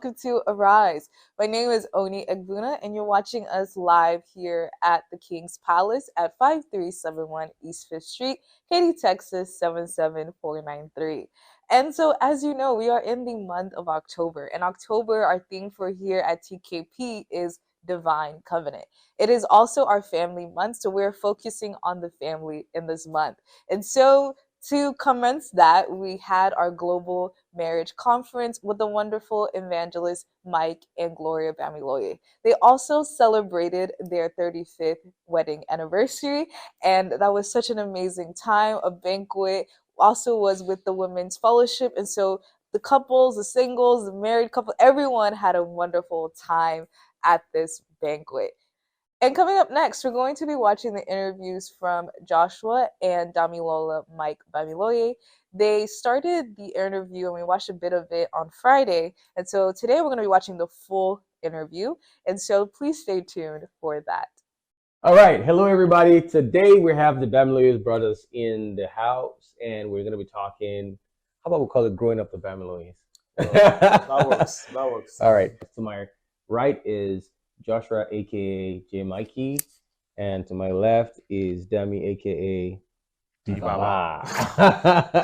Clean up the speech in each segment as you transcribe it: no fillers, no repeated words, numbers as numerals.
welcome to Arise. My name is Oni Egbuna, and you're watching us live here at the King's Palace at 5371 East 5th Street, Katy, Texas 77493. And so, as you know, we are in the month of October. And October, our theme for here at TKP is Divine Covenant. It is also our family month, so we're focusing on the family in this month. And so, to commence that, we had our global marriage conference with the wonderful evangelist Mike and Gloria Bamiloye. They also celebrated their 35th wedding anniversary, and that was such an amazing time. A banquet also was with the Women's Fellowship, and so the couples, the singles, the married couple, everyone had a wonderful time at this banquet. And coming up next, we're going to be watching the interviews from Joshua and Damilola Mike Bamiloye. They started the interview and we watched a bit of it on Friday. And so today we're going to be watching the full interview. And so please stay tuned for that. All right. Hello, everybody. Today we have the Bamiloye brothers in the house and we're going to be talking, how about we call it growing up the Bamiloyes? That works. That works. All right. To my right is Joshua, aka J Mikey, and to my left is Dami, aka Baba.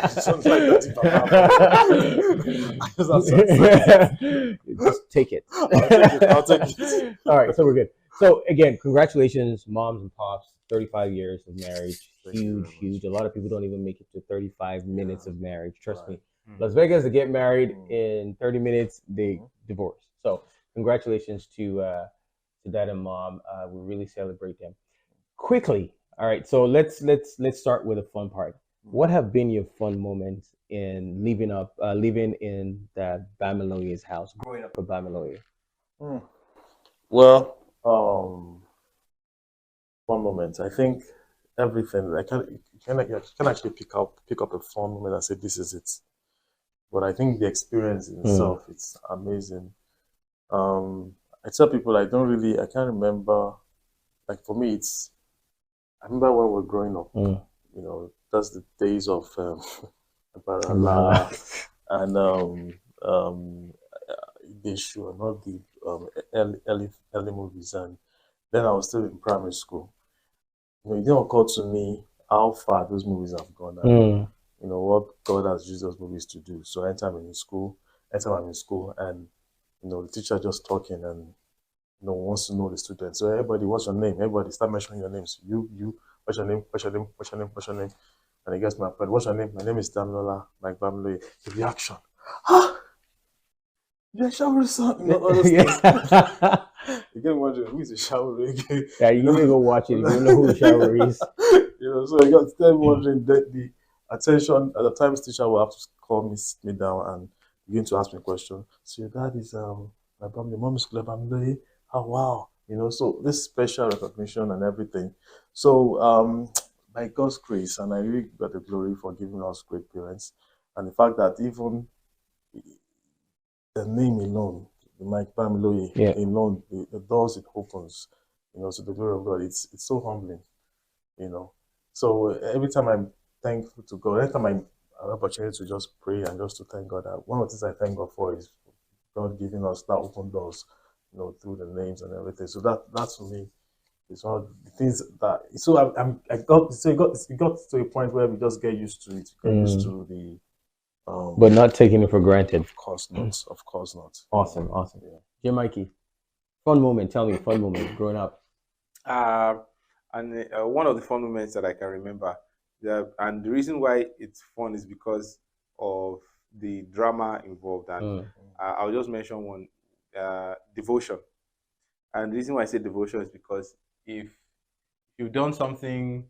Sounds like that, Just take it. I'll take it. All right, so we're good. So again, congratulations, moms and pops. 35 years of marriage, huge. A lot of people don't even make it to 35 minutes of marriage. Trust me. Las Vegas, they get married in 30 minutes, they divorce. So congratulations to dad and mom. We really celebrate them. Quickly, all right. So let's start with the fun part. What have been your fun moments in living in the Bamiloye's house, growing up with Bamiloye? Well, fun moments. I think everything. I can actually pick up a fun moment and say this is it. But I think the experience in itself, it's amazing. I tell people I can't remember, like for me, I remember when we were growing up, you know, that's the days of Barala and the show, not the early movies. And then I was still in primary school. You know, it didn't occur to me how far those movies have gone and, you know, what God has used those movies to do. So anytime I'm in school, and you know, the teacher just talking and, you know, wants to know the students. So everybody, what's your name? Everybody start mentioning your names. You, what's your name? What's your name? What's your name? What's your name? And I guess my friend, what's your name? My name is Damilola Mike Bamiloye. The reaction. You're a shower son. You know, all those things. You get wondering, who is the shower again? Yeah, you need to go watch it if you don't know who the shower is. You know, so you got still wondering that the attention, at the times teacher will have to call me, sit me down and begin to ask me a question. So your dad is my family, mom is Bamiloye. Oh wow, you know, so this special recognition and everything. So by God's grace, and I really got the glory for giving us great parents, and the fact that even the name alone, the Mike Bamiloye alone, the doors it opens, you know, to the glory of God. It's so humbling, you know. So every time I'm thankful to God, every time I have an opportunity to just pray and just to thank God, one of the things I thank God for is God giving us that open doors, you know, through the names and everything. So that for me is one of the things that. So it got to a point where we just get used to it. Get used to the. But not taking it for granted. Of course not. Of course not. Awesome. Yeah. J Mikey, fun moment. Tell me, fun moment growing up. And one of the fun moments that I can remember, and the reason why it's fun is because of the drama involved. And I'll just mention one. Devotion. And the reason why I say devotion is because if you've done something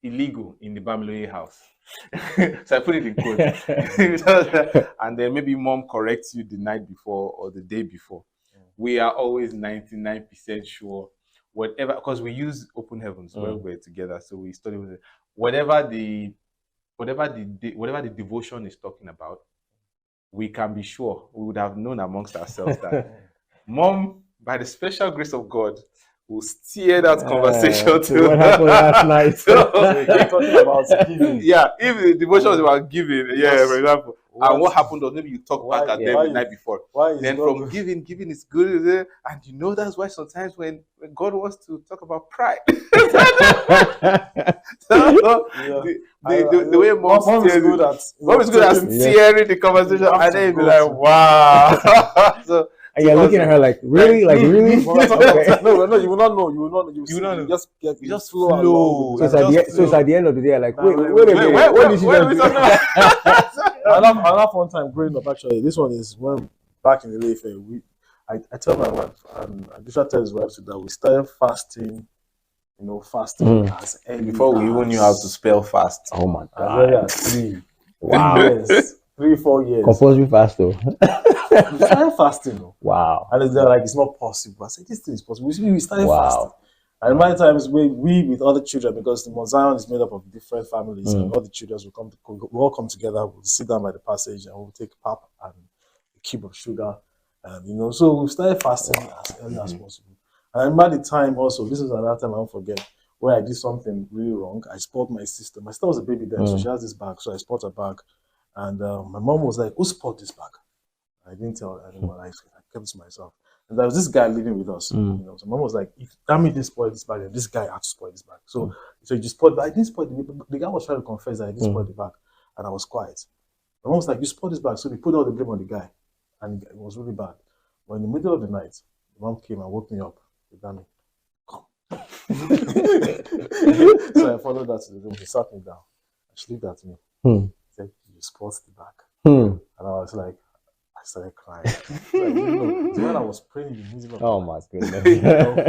illegal in the Bamiloye house, so I put it in quotes, and then maybe mom corrects you the night before or the day before, we are always 99% sure, whatever, because we use open heavens when we're together, so we study with it. Whatever the devotion is talking about, we can be sure, we would have known amongst ourselves that mom, by the special grace of God, will steer that conversation to what happened last night. So you're talking about giving. Yeah, if the devotion was about giving, for example, and what happened was maybe you talk back at them the night before. Then God from giving is good, and you know that's why sometimes when God wants to talk about pride, the way mom is good at steering the conversation, and then you be like, wow. So and you're looking at her like, really? Like, really? No, you will not know. You will not. You just flow. So it's at the end of the day, like, wait a minute. What did she just do? Another fun time growing up, actually. This one is when back in the day, I tell my wife, and Adisha tells his wife that we started fasting, fasting as early before we even knew how to spell fast. Oh my God. As early as 3 years. 3-4 years. Compulsory fast though. We started fasting though. Wow. And they're like, it's not possible. I said, this thing is possible. We started fasting. And many times we with other children, because the Mount Zion is made up of different families, and all the children will all come together, we'll sit down by the passage, and we'll take pap and a cube of sugar. And so we started fasting as early as possible. And by the time also, this is another time I won't forget, where I did something really wrong. I spoiled my sister. My sister was a baby then, so she has this bag. So I spoiled her bag. And my mom was like, who spoiled this bag? I didn't tell anyone. I kept it to myself. And there was this guy living with us. So mom was like, if Tammy didn't spoil this bag, then this guy had to spoil this bag. So you just spoiled, but I didn't spoil the guy was trying to confess that I didn't spoil the bag. And I was quiet. My mom was like, you spoiled this bag. So they put all the blame on the guy. And it was really bad. But in the middle of the night, my mom came and woke me up. Tammy, come. So I followed her to the room. She sat me down. She looked at me. She said, you spoiled the bag. And I was like, I started crying. So when I was praying in the middle of the night, my goodness.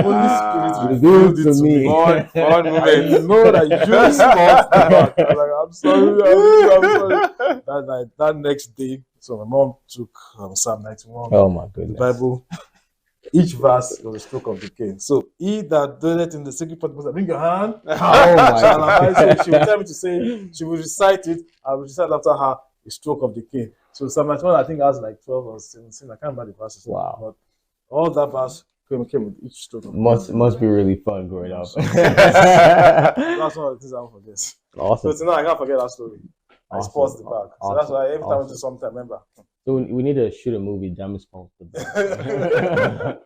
Holy Spirit revealed it to me. Fun moment. I know that you spoiled the bag. I was like, I'm sorry. That next day, so my mom took Psalm 91. Oh my goodness. The Bible. Each verse was a stroke of the cane. So he that doeth it in the secret part must bring your hand. Oh my God. She would tell me to say, she would recite it. I would recite after her a stroke of the cane. So Psalm 91, I think I was like 12 or 17. I can't remember the verses. Wow. But all that verse came with each stroke of the cane. Must be really fun growing up. That's one of the things I won't forget. Awesome. So tonight I can't forget that story. I sports the bag. So that's why every time I do something, I remember. So we need to shoot a movie. Damn, sports the bag.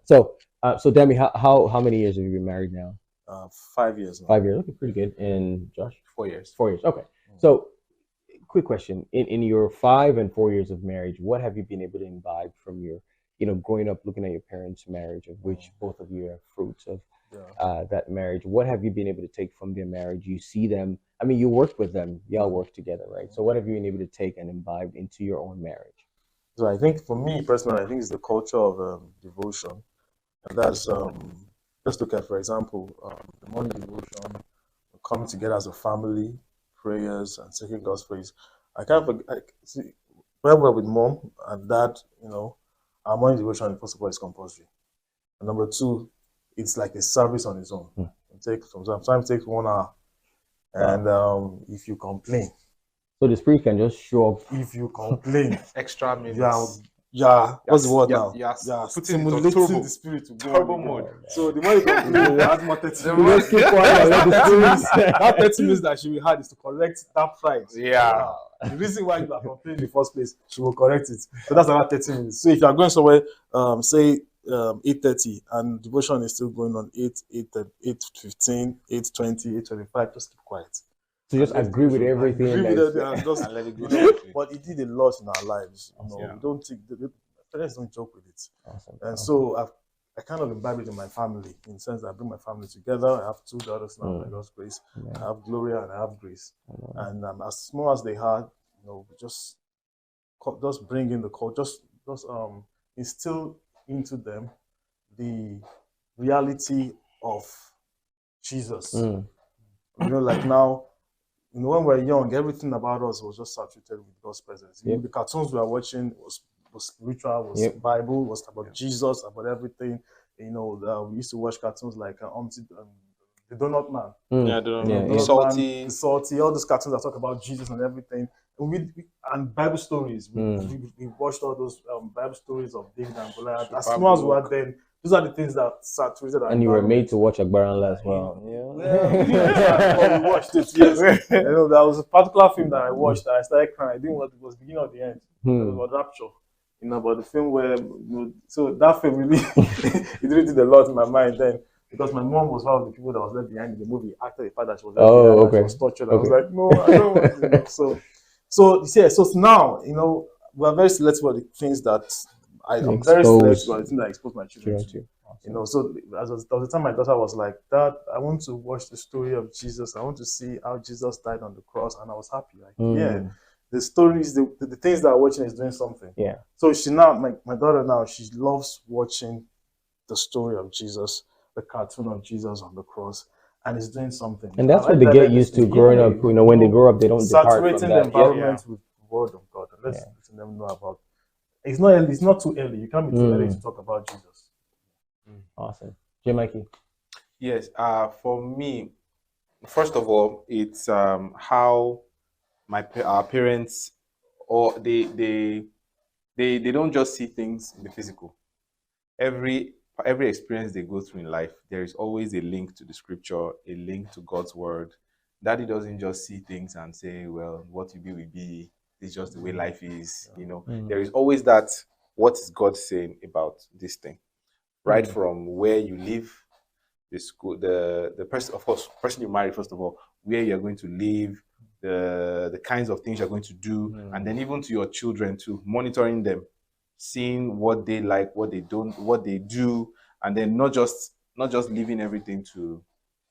So Demi, how many years have you been married now? 5 years now. 5 years. Okay, pretty good. And Josh? 4 years. 4 years. Okay. So quick question. In your 5 and 4 years of marriage, what have you been able to imbibe from your, growing up looking at your parents' marriage, of which both of you are fruits of that marriage? What have you been able to take from their marriage? You see them, I mean, you work with them, y'all work together, right? So what have you been able to take and imbibe into your own marriage? So I think for me personally, I think it's the culture of devotion. And that's, let's look at, for example, the morning devotion, coming together as a family, prayers, and singing God's praise. I can't forget, see, when we're with mom and dad, our morning devotion, first of all, is compulsory. And number two, it's like a service on its own. Sometimes it takes 1 hour. And if you complain, so the spirit can just show up. If you complain, extra minutes. What's the word now? Stimulating the spirit to go turbo mode. So the more you complain, you add more 30 minutes. That 30 minutes that she will have is to correct that pride. Yeah. The reason why you are complaining in the first place, she will correct it. So that's about 30 minutes. So if you are going somewhere, say 8:30, and devotion is still going on 8:15, 8:20, 8:25, just keep quiet. So just agree with everything. And let it go. But it did a lot in our lives. We don't think the parents don't joke with it. And so I kind of imbibe it in my family, in the sense that I bring my family together. I have 2 daughters now, by God's grace. I have Gloria and I have Grace. And as small as they are, just bring in the culture, just instill into them the reality of Jesus. Like now, when we were young, everything about us was just saturated with God's presence. The cartoons we were watching was spiritual, was Bible, was about Jesus, about everything. We used to watch cartoons like The Donut Man. The Salty, all those cartoons that talk about Jesus and everything. And Bible stories. We watched all those Bible stories of David and Goliath. As small as we were then, those are the things that saturated our And you were environment. made to watch Agbaranla as well. Well, we watched it, yes. You know, there was a particular film that I watched that I started crying. I didn't know it was the beginning or the end. It was Rapture. You know, but the film where, so that film really, it really did a lot in my mind then. Because my mom was one of the people that was left behind in the movie after the fact that she was left behind, and she was tortured. I was like, no, I don't want to. You know? So now, you know, we are very selective about the things that I'm very selective about the things that I expose my children to. You know, so as was the time my daughter was like, Dad, I want to watch the story of Jesus. I want to see how Jesus died on the cross, and I was happy. Like, yeah, the stories, the things that I'm watching is doing something. Yeah. So she now, my daughter now, she loves watching the story of Jesus, the cartoon of Jesus on the cross, and it's doing something. And that's what they get used to growing up. You know, when they grow up, they don't depart from that. Saturating the environment with the word of God. And let's let them know about. It's not early. It's not too early. You can't be too early to talk about Jesus. Awesome, J. Mikey. Yes. For me, first of all, it's how our parents, or they don't just see things in the physical. Every experience they go through in life, there is always a link to the scripture, a link to God's word. Daddy doesn't just see things and say, well, what will be. It's just the way life is. You know, there is always that. What is God saying about this thing? Right from where you live, the school, the person, of course, person you marry, first of all, where you're going to live, the kinds of things you're going to do, and then even to your children too, monitoring them, seeing what they like, what they don't, what they do, and then not just leaving everything to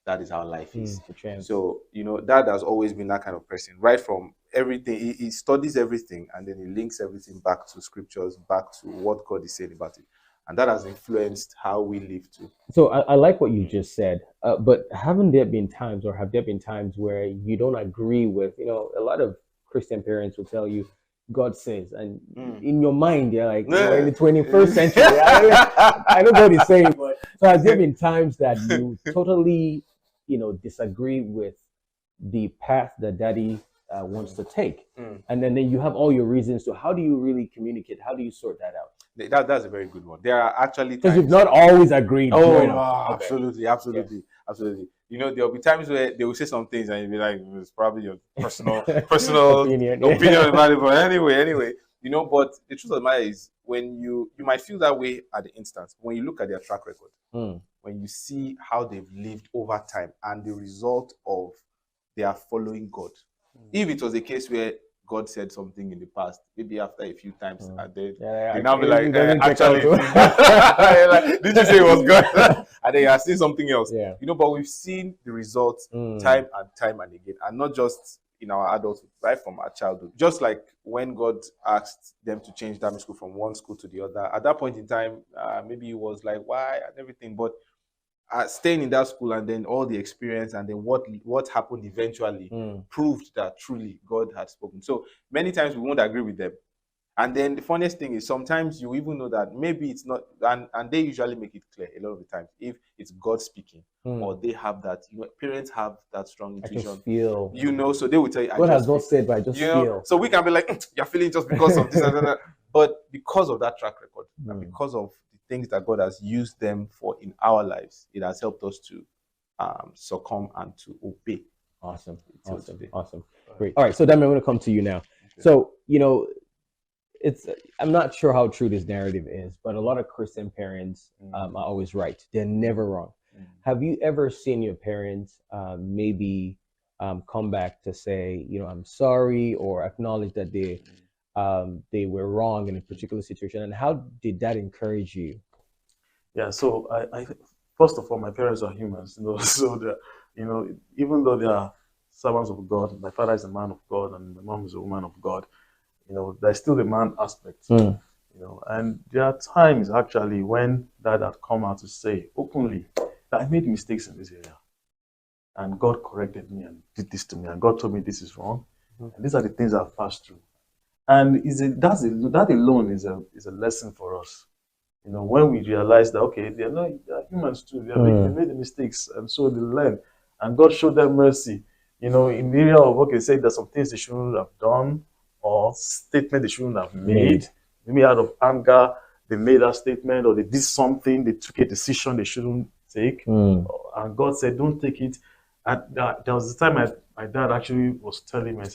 that is how life is. So, you know, Dad has always been that kind of person, right from everything. He studies everything, and then he links everything back to scriptures, back to what God is saying about it. And that has influenced how we live too. So I like what you just said, but have there been times where you don't agree with, you know, a lot of Christian parents will tell you, God says, and in your mind, you're like, we're in the 21st century. I know what he's saying, but so has there been times that you totally, you know, disagree with the path that Daddy wants to take, and then you have all your reasons to? How do you really communicate? How do you sort that out? That's a very good one. There are actually because you've not always agreed. Absolutely. You know, there'll be times where they will say some things and you'll be like, it's probably your personal opinion about it. But anyway, you know, but the truth of the matter is, when you might feel that way at the instance, when you look at their track record, when you see how they've lived over time and the result of their following God. If it was a case where God said something in the past, maybe after a few times, and then you now be like, actually, did you say it was God? And then you are seeing something else. You know, but we've seen the results time and time and again, and not just in our adulthood, right from our childhood. Just like when God asked them to change Dami school from one school to the other, at that point in time, maybe it was like, why and everything, but staying in that school and then all the experience and then what happened eventually proved that truly God had spoken. So many times we won't agree with them. And then the funniest thing is sometimes you even know that maybe it's not, and they usually make it clear a lot of the times if it's God speaking or they have that, you know, parents have that strong intuition. I just feel. You know, so they will tell you, God has not said, but I just feel. Know, so we can be like, you're feeling just because of this and that. But because of that track record and because of things that God has used them for in our lives, it has helped us to succumb and to obey. Awesome. Great. All right, so Dami, I'm going to come to you now. Okay. So, you know, I'm not sure how true this narrative is, but a lot of Christian parents are always right. They're never wrong. Have you ever seen your parents maybe come back to say, you know, I'm sorry, or acknowledge that they were wrong in a particular situation, and how did that encourage you? Yeah, so I first of all, my parents are humans, you know, so they're, you know, even though they are servants of God, my father is a man of God and my mom is a woman of God, you know, there's still the man aspect, you know, and there are times actually when Dad had come out to say openly that I made mistakes in this area, and God corrected me and did this to me, and God told me this is wrong, and these are the things I've passed through. And that alone is a lesson for us. You know, when we realize that, okay, they're humans too, they made the mistakes, and so they learn. And God showed them mercy, you know, in the area of, okay, say there's some things they shouldn't have done, or statement they shouldn't have made, maybe out of anger, they made that statement or they did something, they took a decision they shouldn't take. And God said, don't take it. And there was the time my dad actually was telling me,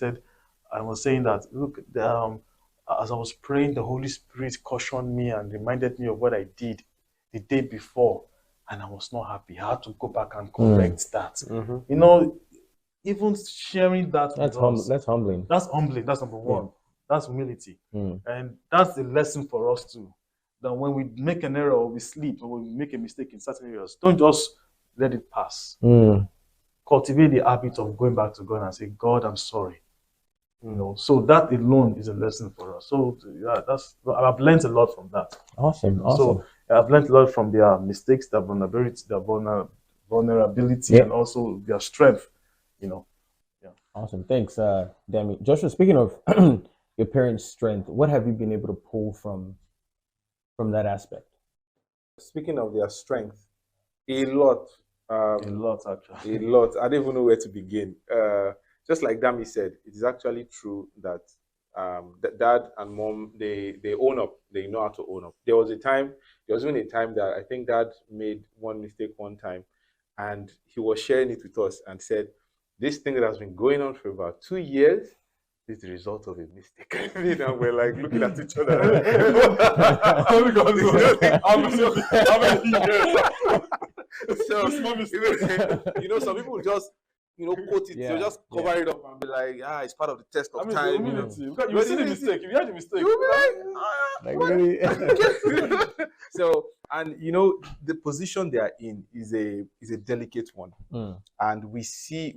I was saying that, look, as I was praying, the Holy Spirit cautioned me and reminded me of what I did the day before. And I was not happy. I had to go back and correct that. You know, even sharing that That's humbling. That's humbling. That's number one. That's humility. And that's the lesson for us too. That when we make an error or we sleep or we make a mistake in certain areas, don't just let it pass. Cultivate the habit of going back to God and say, God, I'm sorry. You know, so that alone is a lesson for us. So yeah, I've learned a lot from that. Awesome. So I've learned a lot from their mistakes, their vulnerability, and also their strength. You know. Yeah. Awesome. Thanks, Demi. Joshua, speaking of your parents' strength, what have you been able to pull from that aspect? Speaking of their strength, a lot. A lot, actually. A lot. I don't even know where to begin. Just like Dami said, it is actually true that dad and mom, they own up. They know how to own up. There was even a time that I think dad made one mistake one time, and he was sharing it with us and said, this thing that has been going on for about 2 years is the result of a mistake. And we're like looking at each other. So, some people just quote it, they'll just cover it up and be like, it's part of the test of time. You see the mistake, if you had the mistake, you'll be like, So, and the position they are in is a delicate one. And we see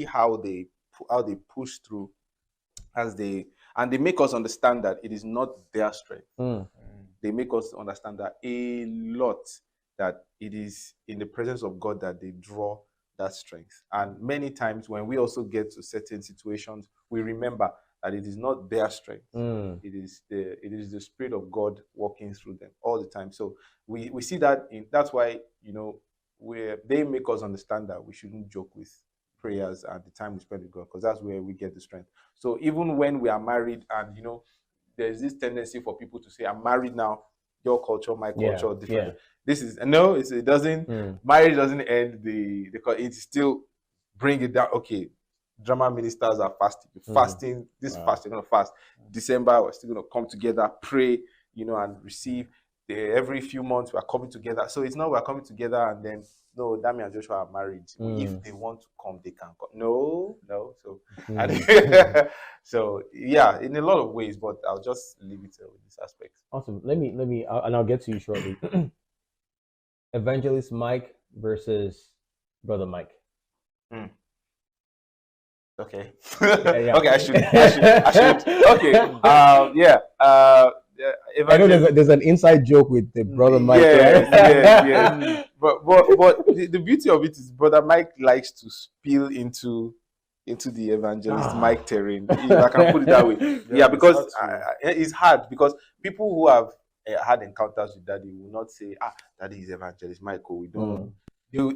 how they push through and they make us understand that it is not their strength. They make us understand that a lot, that it is in the presence of God that they draw that strength. And many times when we also get to certain situations, we remember that it is not their strength. It is the Spirit of God working through them all the time. So we see that that's why they make us understand that we shouldn't joke with prayers and the time we spend with God, because that's where we get the strength. So even when we are married, and there's this tendency for people to say, I'm married now, your culture, my culture, different. This is it doesn't. Marriage doesn't end it still bring it down. Okay, drama ministers are fasting. This fast, you're gonna fast. December, we're still gonna come together, pray, and receive. Every few months we're coming together. So it's not we're coming together and then Dami and Joshua are married. If they want to come, they can come. No. So so yeah, in a lot of ways, but I'll just leave it with this aspect. Awesome. Let me and I'll get to you shortly. Evangelist Mike versus Brother Mike. Okay. Yeah. Okay, I should. Okay. I know there's an inside joke with the Brother Mike. Yeah. But the beauty of it is Brother Mike likes to spill into the evangelist Mike terrain, if I can put it that way. Yeah, because it's hard, because people who have had encounters with Daddy will not say, Daddy is evangelist Michael. We don't.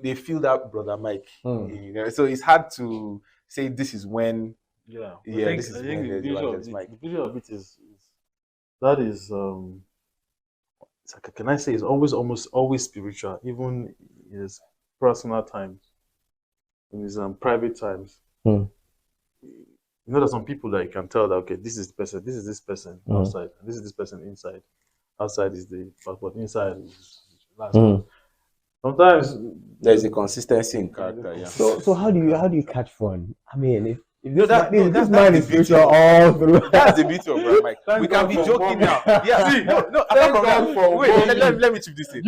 They feel that Brother Mike. So it's hard to say this is when. This is when the evangelist Mike. The beauty of it is that is can I say it's almost always spiritual, even in his personal times, in his private times. There's some people that you can tell that, okay, this is this person outside, and this is this person inside. Outside is but inside is sometimes there's a consistency in character. Yeah. So how do you catch fun? I mean, if this man is spiritual all through. That's the beauty of Brother Mike. We can be joking now. Yeah. See, no. Apart from wait, let me chip this in.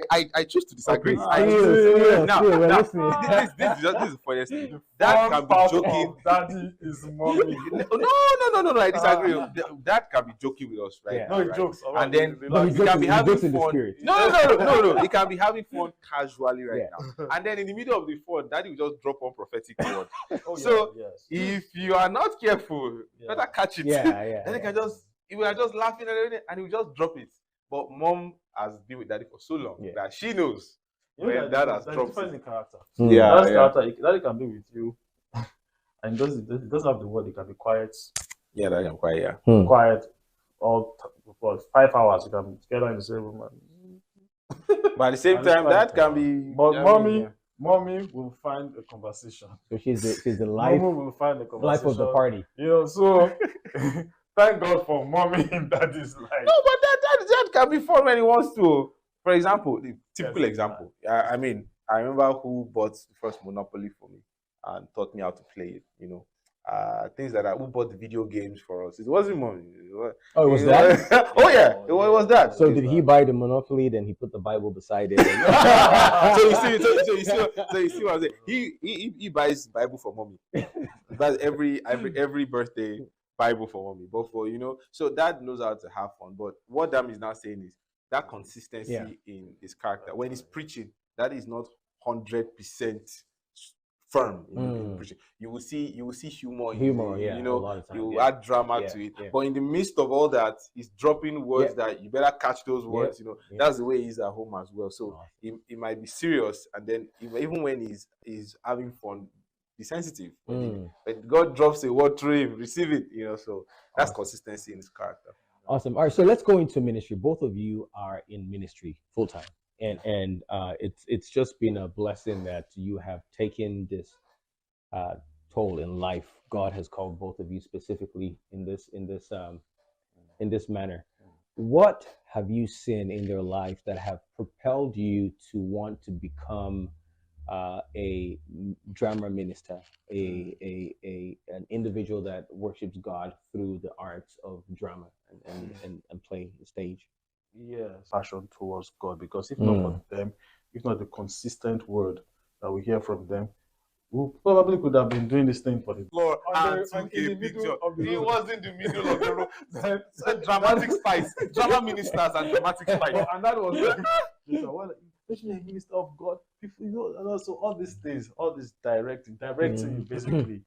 I choose to disagree. Now, this is the funniest thing. Dad can be joking. Daddy is mommy. No. I disagree. Dad can be joking with us, right? No, he jokes. And then we can be having fun. No. He can be having fun casually right now. And then in the middle of the fun, Daddy will just drop one prophetic word. If you are not careful, better catch it. Then he will just laughing and he will just drop it. But mom has been with Daddy for so long that she knows when Dad has dropped it. Character. Character. Daddy can be with you, and it doesn't have the word. It can be quiet. Yeah, that can quiet. Yeah. Quiet for 5 hours. You can together in the same room. But at the same time, that can be. But mommy will find a conversation. So she's the life. Mommy will find a conversation. Life of the party. You know, so thank God for mommy in daddy's life. No, but that can be fun when he wants to. For example, the typical example. I mean, I remember who bought the first Monopoly for me and taught me how to play it. You know, things like that. Who bought the video games for us? It wasn't mommy. Oh, it was that? Oh yeah, it was that. So did he buy the Monopoly? Then he put the Bible beside it. So you see what I'm saying? He buys Bible for mommy. He buys every birthday Bible for mommy. But for so dad knows how to have fun. But what Dam is now saying is that consistency in his character. When he's preaching, that is not 100% firm in preaching. You will see humor. You add drama to it. But in the midst of all that, he's dropping words that you better catch those words. That's the way he's at home as well. So he might be serious, and then even when he's having fun, be sensitive. When God drops a word through him, receive it. So that's consistency in his character. Awesome. All right, so let's go into ministry. Both of you are in ministry full time, and it's just been a blessing that you have taken this toll in life. God has called both of you specifically in this manner. What have you seen in their life that have propelled you to want to become a drama minister, an individual that worships God through the arts of drama and play the stage? Yes, passion towards God, because if not for them, if not the consistent word that we hear from them, we probably could have been doing this thing for the Lord. He was in the middle of the road. Dramatic spice, drama ministers and dramatic spice. And that was especially a minister of God. People, and also all these things, all this directing you basically.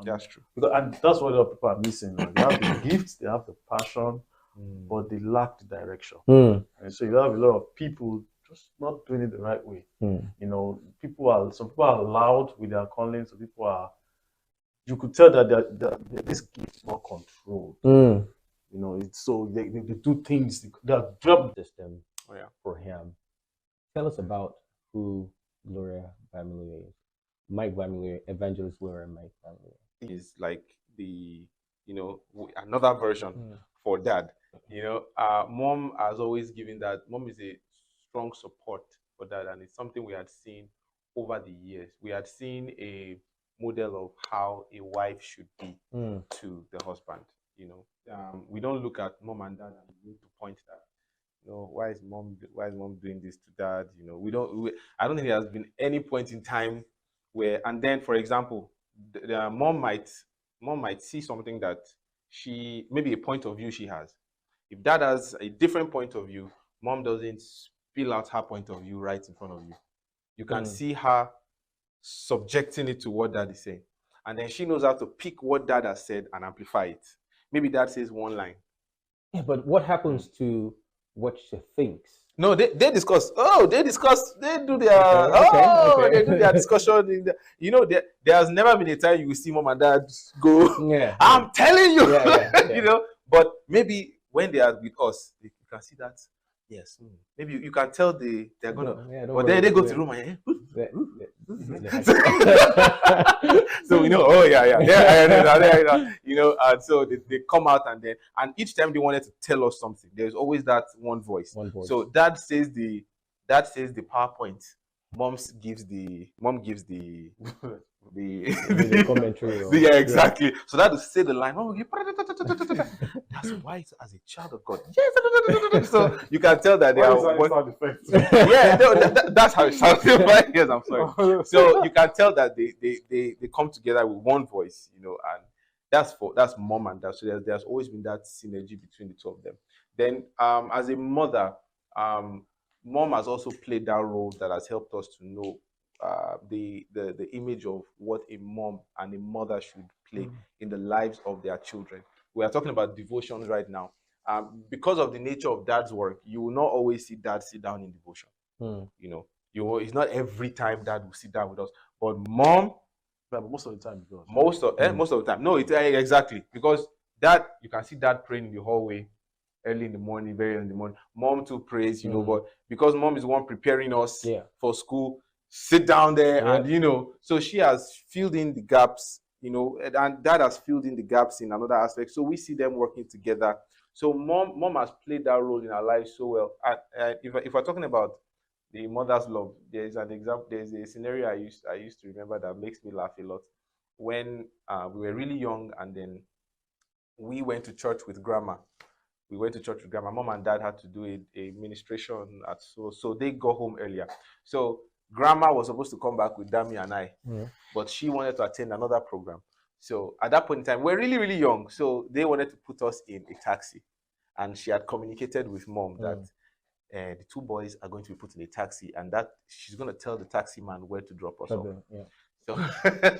That's true. And that's what a lot of people are missing. They have the gifts, they have the passion, but they lack the direction. And so you have a lot of people just not doing it the right way. Some people are loud with their calling. Some people are. You could tell that this gift is not controlled. It's so they do things. They are job system for him. Tell us about who Gloria Bamiluye is. Mike Bamiluye, Evangelist Gloria Mike Bamiluye. Is like the another version for dad. Mom has always given that. Mom is a strong support for dad, and it's something we had seen over the years. We had seen a model of how a wife should be to the husband. We don't look at mom and dad and we need to point that. Why is mom doing this to dad? I don't think there has been any point in time where, and then for example, the mom might see something that maybe a point of view she has. If dad has a different point of view, mom doesn't spill out her point of view right in front of you. You can see her subjecting it to what dad is saying. And then she knows how to pick what dad has said and amplify it. Maybe dad says one line. Yeah, but what happens to what she thinks? No, they discuss. They do their they do their discussion. There has never been a time you will see mom and dad go. Yeah, I'm telling you. Yeah. But maybe when they are with us, you can see that. Yes, maybe you can tell they're gonna. But then they go to the room and so we know. Oh yeah. And so they come out and each time they wanted to tell us something, there's always that one voice. So dad says the PowerPoint. Mom gives the commentary. Yeah, exactly. So that will say the line. That's why as a child of God. Yes. So you can tell that they are. That's how it sounds. Yes, I'm sorry. So you can tell that they come together with one voice, and that's mom and dad. So there's always been that synergy between the two of them. Then as a mother, mom has also played that role that has helped us to know the image of what a mom and a mother should play in the lives of their children. We are talking about devotions right now. Because of the nature of dad's work, you will not always see dad sit down in devotion. It's not every time dad will sit down with us. But mom Yeah, but most of the time it does. Most of the time. No, exactly, because that you can see dad praying in the hallway early in the morning, very early in the morning. Mom too prays, you know, but because mom is the one preparing us for school, sit down there and you know, so she has filled in the gaps, you know, and dad has filled in the gaps in another aspect. So we see them working together. So mom has played that role in our lives so well. And if we're talking about the mother's love, there's an example, there's a scenario I used to remember that makes me laugh a lot. When we were really young, and then we went to church with grandma. We went to church with grandma. Mom and dad had to do a ministration at so they got home earlier. So grandma was supposed to come back with Dami and I, but she wanted to attend another program. So at that point in time, we're really, really young. So they wanted to put us in a taxi. And she had communicated with mom that the two boys are going to be put in a taxi, and that she's going to tell the taxi man where to drop us off. So,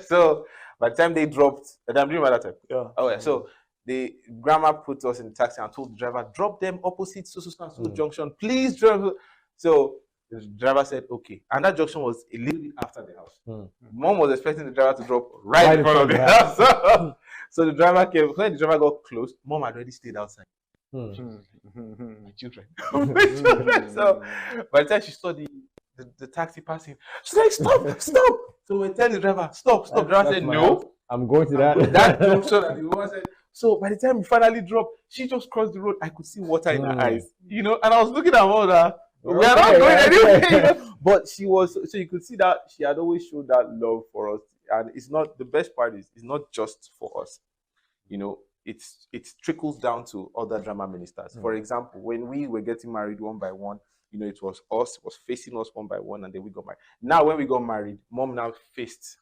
so by the time they dropped, and I'm doing by that time. Yeah. Oh yeah. So the grandma put us in the taxi and told the driver, drop them opposite so junction, please drive. So the driver said okay, and that junction was a little bit after the house. Mom was expecting the driver to drop right in front of the house. So the driver came. When the driver got close, mom had already stayed outside. Children. So by the time she saw the taxi passing, she's like, stop. So we tell the driver, stop. The driver said, no, I'm going to that. That junction. And the woman said, so by the time we finally dropped, she just crossed the road. I could see water in her eyes, you know, and I was looking at her. We are not going anywhere. You know? But she was, so you could see that she had always showed that love for us. And it's not, the best part is, it's not just for us, you know. It trickles down to other drama ministers. For example, when we were getting married one by one, you know, it was us, it was facing us one by one, and then we got married. Now, when we got married, mom now faced.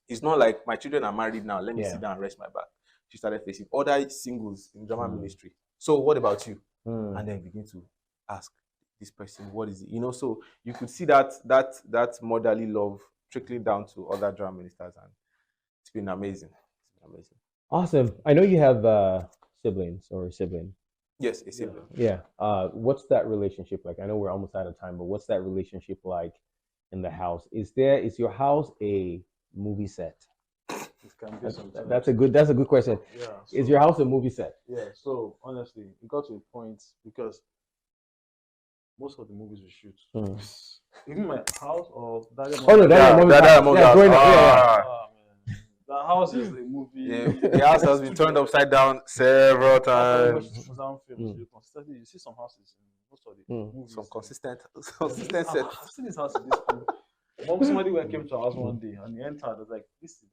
It's not like my children are married now, let me sit down and rest my back. She started facing other singles in drama ministry. So what about you? And then begin to ask this person, what is it? You know, so you could see that motherly love trickling down to other drama ministers, and it's been amazing. Awesome. I know you have siblings or a sibling. Yes, a sibling. Yeah. What's that relationship like? I know we're almost out of time, but what's that relationship like in the house? Is your house a movie set? That's a good question. Yeah. So, is your house a movie set? Yeah. So honestly, it got to a point because most of the movies we shoot, even my house or the house is a movie. Yeah, the house has been turned upside down several times. You see some houses in most of the movies. Some consistent set. I've seen this house in this school. Somebody came to our house one day and he entered. I was like, this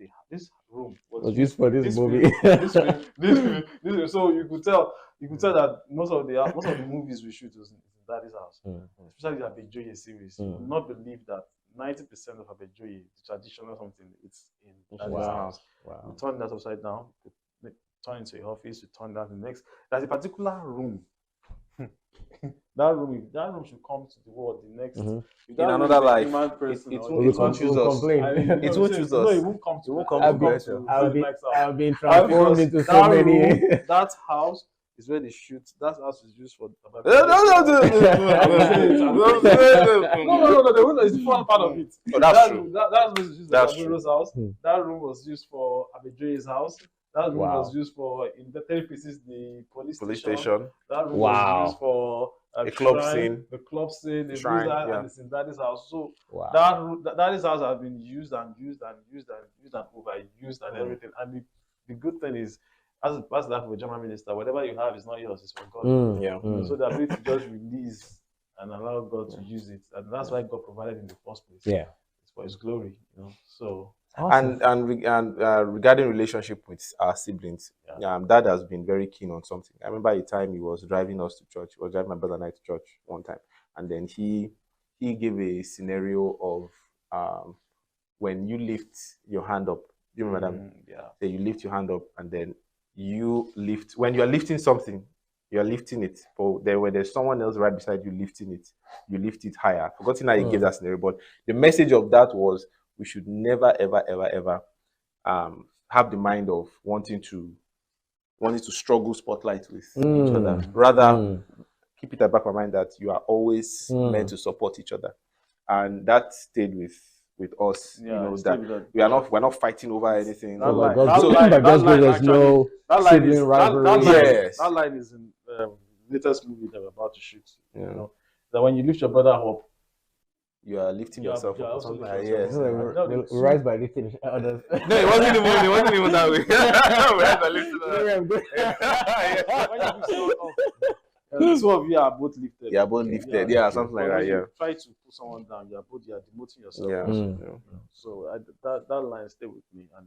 room was used for this movie. This room. So you could tell that most of the movies we shoot was in Daddy's house. Especially the Abejoye series. You would not believe that 90% of Abejoye, the traditional something, it's in Daddy's house. Wow. We turn that upside down, we turn into an office, we turn that to the next. There's a particular room. That room should come to the world the next in another life. It won't choose us. It won't choose us. No, it won't come to I've been transformed into so many. That house is where they shoot. That house is used for. No. It's one part of it. Oh, that's true. That was used for Abejoye's house. That room was used for Abejoye's house. That room was used for, in the 30 pieces, the police station. That room was used for a club scene. The club scene, the shrine, and it's in Daddy's house. So Daddy's house has been used and overused and everything. And the good thing is, as that for a German minister, whatever you have is not yours, it's from God. So the ability to just release and allow God to use it, and that's why God provided in the first place. Yeah, it's for His glory, you know. So. Awesome. And regarding relationship with our siblings, Dad has been very keen on something. I remember a time he was driving us to church. He was driving my brother and I to church one time, and then he gave a scenario of when you lift your hand up. Do you remember that? Yeah. So you lift your hand up, and then you lift. When you are lifting something, you are lifting it. But then when there's someone else right beside you lifting it, you lift it higher. I've forgotten how he gave that scenario, but the message of that was, we should never, ever, ever, ever have the mind of wanting to struggle spotlight with each other. Rather, keep it at the back of my mind that you are always meant to support each other. And that stayed with with us. Yeah, you know stay that with us. we're not fighting over anything. That So line- by that God's line- by that God's line grace, there's actually- no that line sibling is rivalry. Yes. that line is in latest movie that we're about to shoot. Yeah. You know that when you lift your brother up, You are lifting you are- yourself you are up. or also something lifting like It's yourself yes. up. like we rise by lifting others. No, it wasn't even that way. We had to listen to that. When you lift someone up, the two of you are both lifted. Yeah, both lifted. Yeah, something like But that. when Yeah. you try to put someone down, you are demoting yourself. Yeah. Also. Mm. Yeah. So that line stayed with me. And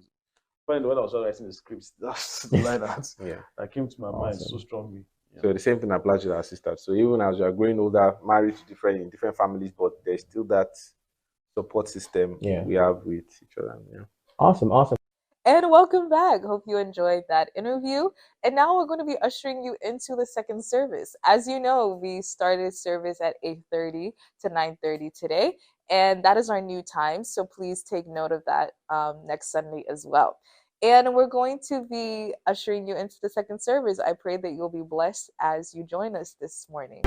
when I was writing the scripts, that's the line that came to my mind so strongly. Yeah. So the same thing applies to our sisters. So even as you are growing older, married to different families, but there's still that support system we have with each other. Yeah. Awesome. And welcome back. Hope you enjoyed that interview. And now we're going to be ushering you into the second service. As you know, we started service at 8:30 to 9:30 today, and that is our new time. So please take note of that next Sunday as well. And we're going to be ushering you into the second service. I pray that you'll be blessed as you join us this morning.